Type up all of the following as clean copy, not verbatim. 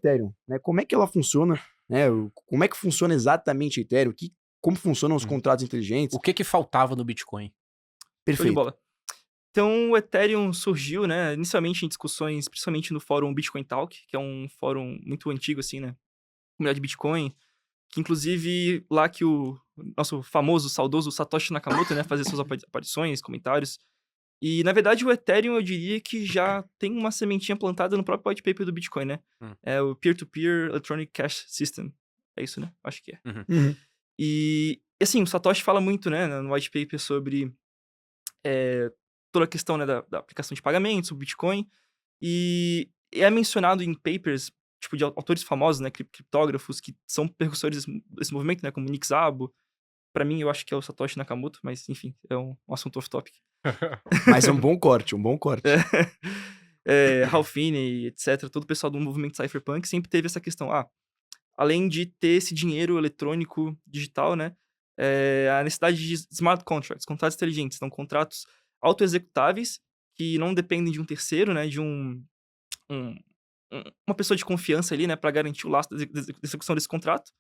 Ethereum, né? Como é que ela funciona, né? Como é que funciona exatamente a Ethereum? Como funcionam os Uhum. contratos inteligentes? O que faltava no Bitcoin? Show de Perfeito. bola. Então, o Ethereum surgiu, né, inicialmente em discussões, principalmente no fórum Bitcoin Talk, que é um fórum muito antigo, assim, né, comunidade de Bitcoin, que inclusive lá que o nosso famoso, saudoso Satoshi Nakamoto, né, fazia suas aparições, comentários. E, na verdade, o Ethereum, eu diria que já tem uma sementinha plantada no próprio white paper do Bitcoin, né? Hum. É o Peer-to-Peer Electronic Cash System. É isso, né? Acho que é. Uhum. Uhum. E, assim, o Satoshi fala muito, né, no white paper sobre toda a questão, né, da aplicação de pagamentos, o Bitcoin. E é mencionado em papers, tipo, de autores famosos, né, criptógrafos, que são precursores desse movimento, né, como Nick Szabo. Pra mim, eu acho que é o Satoshi Nakamoto, mas, enfim, é um assunto off-topic. Mas é um bom corte, um bom corte. Ralph Finney, etc., todo o pessoal do movimento cypherpunk sempre teve essa questão, além de ter esse dinheiro eletrônico digital, né, a necessidade de smart contracts, contratos inteligentes, são contratos autoexecutáveis que não dependem de um terceiro, né, de um uma pessoa de confiança ali, né, para garantir o lastro da execução desse contrato,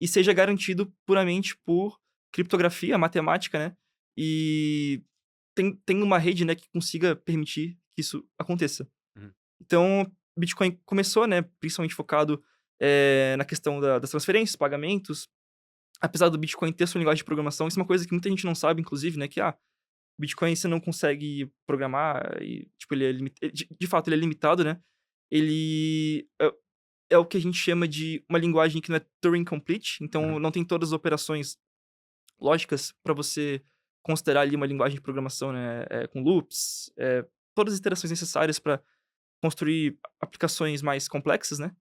e seja garantido puramente por criptografia, matemática, né, e tem uma rede, né, que consiga permitir que isso aconteça. Uhum. Então, o Bitcoin começou, né, principalmente focado na questão das transferências, pagamentos. Apesar do Bitcoin ter sua linguagem de programação, isso é uma coisa que muita gente não sabe, inclusive, né, que, o Bitcoin você não consegue programar e, tipo, ele é de fato, ele é limitado, né. Ele é o que a gente chama de uma linguagem que não é Turing Complete, então Uhum. não tem todas as operações lógicas para você considerar ali uma linguagem de programação, né, com loops, todas as interações necessárias para construir aplicações mais complexas, né.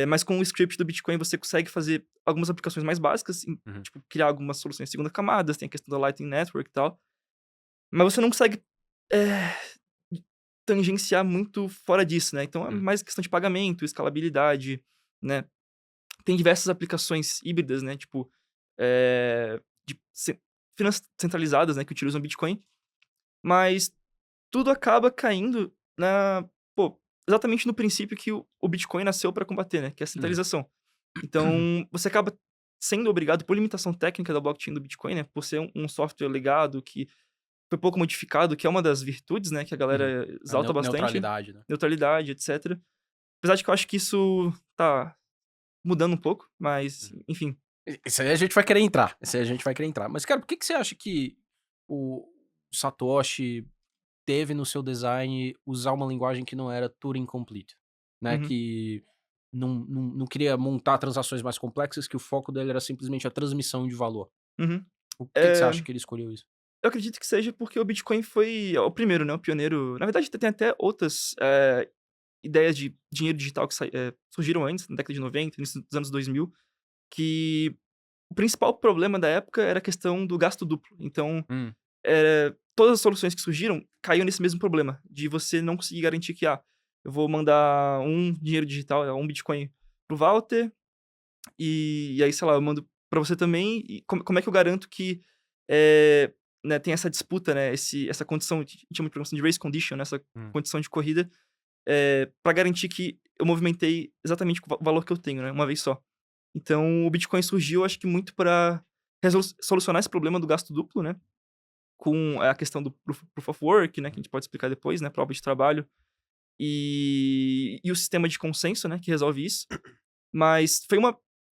Mas com o script do Bitcoin você consegue fazer algumas aplicações mais básicas, Uhum. tipo, criar algumas soluções de segunda camada, tem a questão da Lightning Network e tal, mas você não consegue, eh, tangenciar muito fora disso, né. Então é Hum. mais questão de pagamento, escalabilidade, né. Tem diversas aplicações híbridas, né, tipo, de finanças centralizadas, né, que utilizam Bitcoin, mas tudo acaba caindo exatamente no princípio que o Bitcoin nasceu para combater, né, que é a Uhum. centralização. Então, você acaba sendo obrigado por limitação técnica da blockchain do Bitcoin, né, por ser um software legado que foi pouco modificado, que é uma das virtudes, né, que a Uhum. galera A exalta bastante, neutralidade, né? neutralidade, etc. Apesar de que eu acho que isso tá mudando um pouco, mas Uhum. enfim. Esse aí a gente vai querer entrar. Esse aí a gente vai querer entrar. Mas, cara, por que você acha que o Satoshi teve no seu design usar uma linguagem que não era Turing Complete? Né? Uhum. Que não queria montar transações mais complexas, que o foco dele era simplesmente a transmissão de valor. Uhum. Por que você acha que ele escolheu isso? Eu acredito que seja porque o Bitcoin foi o primeiro, né, o pioneiro. Na verdade, tem até outras, ideias de dinheiro digital que surgiram antes, na década de 90, início dos anos 2000, que o principal problema da época era a questão do gasto duplo. Então, Hum. todas as soluções que surgiram caíam nesse mesmo problema, de você não conseguir garantir que, eu vou mandar um dinheiro digital, um Bitcoin para o Walter, e aí, sei lá, eu mando para você também, e como é que eu garanto que, né, tem essa disputa, né, essa condição, a gente chama de programação de race condition, né, essa Hum. condição de corrida, pra garantir que eu movimentei exatamente com o valor que eu tenho, né, uma vez só. Então o Bitcoin surgiu, acho que muito para solucionar esse problema do gasto duplo, né, com a questão do Proof of Work, né, que a gente pode explicar depois, né, prova de trabalho, e o sistema de consenso, né, que resolve isso. Mas foi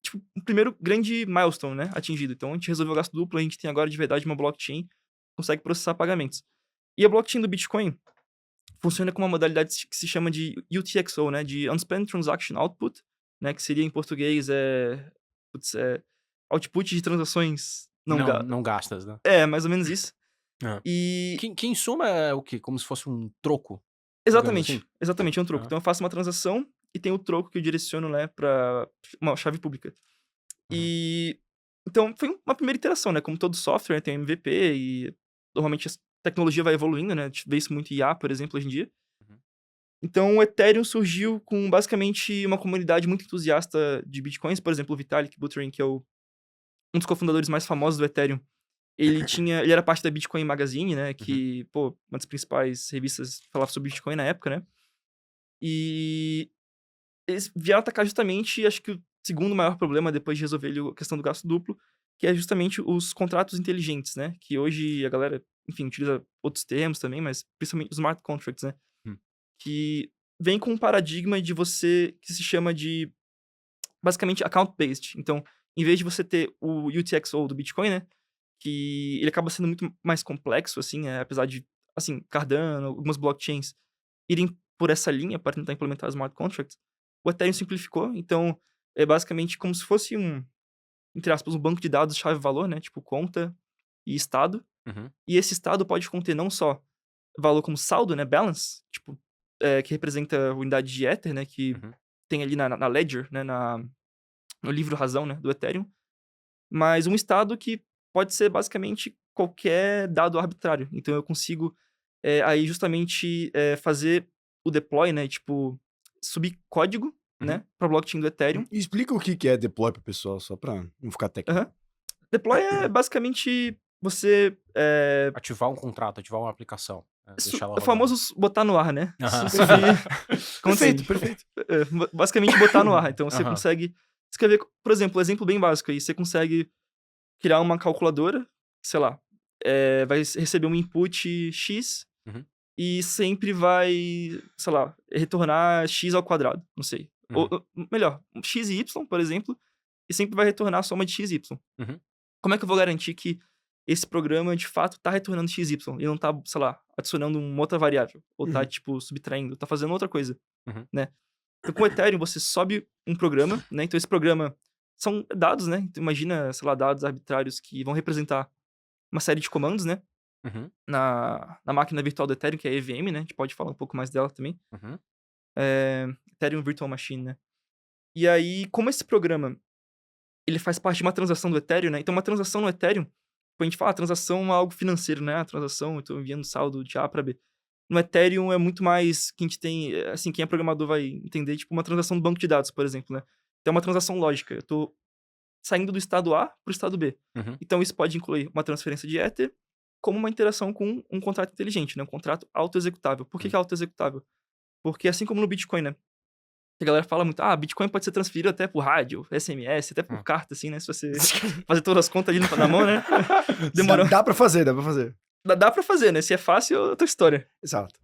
tipo, um primeiro grande milestone, né, atingido. Então a gente resolveu o gasto duplo, a gente tem agora de verdade uma blockchain que consegue processar pagamentos. E a blockchain do Bitcoin funciona com uma modalidade que se chama de UTXO, né, de Unspent Transaction Output, né, que seria em português, output de transações não ga Não gastas, né? mais ou menos isso. É. E Que em suma é o quê? Como se fosse um troco, digamos assim? exatamente, é um troco. Aham. Então eu faço uma transação e tem o troco que eu direciono, né, pra uma chave pública. Uhum. E então foi uma primeira iteração, né, como todo software tem MVP e normalmente a tecnologia vai evoluindo, né, a gente vê isso muito em IA, por exemplo, hoje em dia. Uhum. Então o Ethereum surgiu com basicamente uma comunidade muito entusiasta de bitcoins, por exemplo, o Vitalik Buterin, que é um dos cofundadores mais famosos do Ethereum. Ele era parte da Bitcoin Magazine, né, Uhum. que, uma das principais revistas que falava sobre Bitcoin na época, né. E eles vieram atacar justamente, acho que o segundo maior problema, depois de resolver a questão do gasto duplo, que é justamente os contratos inteligentes, né? Que hoje a galera, enfim, utiliza outros termos também, mas principalmente os smart contracts, né? Hum. Que vem com um paradigma de você, que se chama de, basicamente, account-based. Então, em vez de você ter o UTXO do Bitcoin, né? Que ele acaba sendo muito mais complexo, assim, apesar de, assim, Cardano, algumas blockchains irem por essa linha para tentar implementar smart contracts, o Ethereum simplificou. Então, é basicamente como se fosse entre aspas, um banco de dados chave-valor, né? Tipo, conta e estado. Uhum. E esse estado pode conter não só valor como saldo, né? Balance, tipo, que representa a unidade de Ether, né? Que Uhum. tem ali na Ledger, né? No livro razão, né? Do Ethereum. Mas um estado que pode ser basicamente qualquer dado arbitrário. Então, eu consigo aí justamente fazer o deploy, né? Tipo, subir código, né? Para blockchain do Ethereum. Explica o que é deploy pro pessoal, só pra não ficar técnico. Aham. Deploy é basicamente você Ativar um contrato, ativar uma aplicação. Deixar ela o famoso botar no ar, né? Aham. Isso que Perfeito, acontece. perfeito. Basicamente botar no ar. Então você Aham. consegue escrever, por exemplo, um exemplo bem básico aí, você consegue criar uma calculadora, sei lá, vai receber um input X Uhum. e sempre vai, sei lá, retornar X ao quadrado, não sei. Uhum. Ou melhor, X e Y, por exemplo, e sempre vai retornar a soma de X e Y. Uhum. Como é que eu vou garantir que esse programa, de fato, tá retornando XY e não tá, sei lá, adicionando uma outra variável? Ou tá, Uhum. tipo, subtraindo, tá fazendo outra coisa, Uhum. né? Então, com o Ethereum, você sobe um programa, né? Então, esse programa são dados, né? Então, imagina, sei lá, dados arbitrários que vão representar uma série de comandos, né? Uhum. Na máquina virtual do Ethereum, que é a EVM, né? A gente pode falar um pouco mais dela também. Uhum. Ethereum Virtual Machine, né? E aí, como esse programa ele faz parte de uma transação do Ethereum, né? Então, uma transação no Ethereum, quando a gente fala transação é algo financeiro, né? A transação, eu tô enviando saldo de A para B. No Ethereum é muito mais que a gente tem, assim, quem é programador vai entender, tipo uma transação do banco de dados, por exemplo, né? Então, é uma transação lógica. Eu tô saindo do estado A para o estado B. Uhum. Então, isso pode incluir uma transferência de Ether, como uma interação com um contrato inteligente, né? Um contrato auto-executável. Por que é auto-executável? Porque assim como no Bitcoin, né? A galera fala muito, Bitcoin pode ser transferido até por rádio, SMS, até por carta, assim, né? Se você fazer todas as contas ali na mão, né? Demorou. Dá pra fazer, dá pra fazer. Dá pra fazer, né? Se é fácil, é outra história. Exato.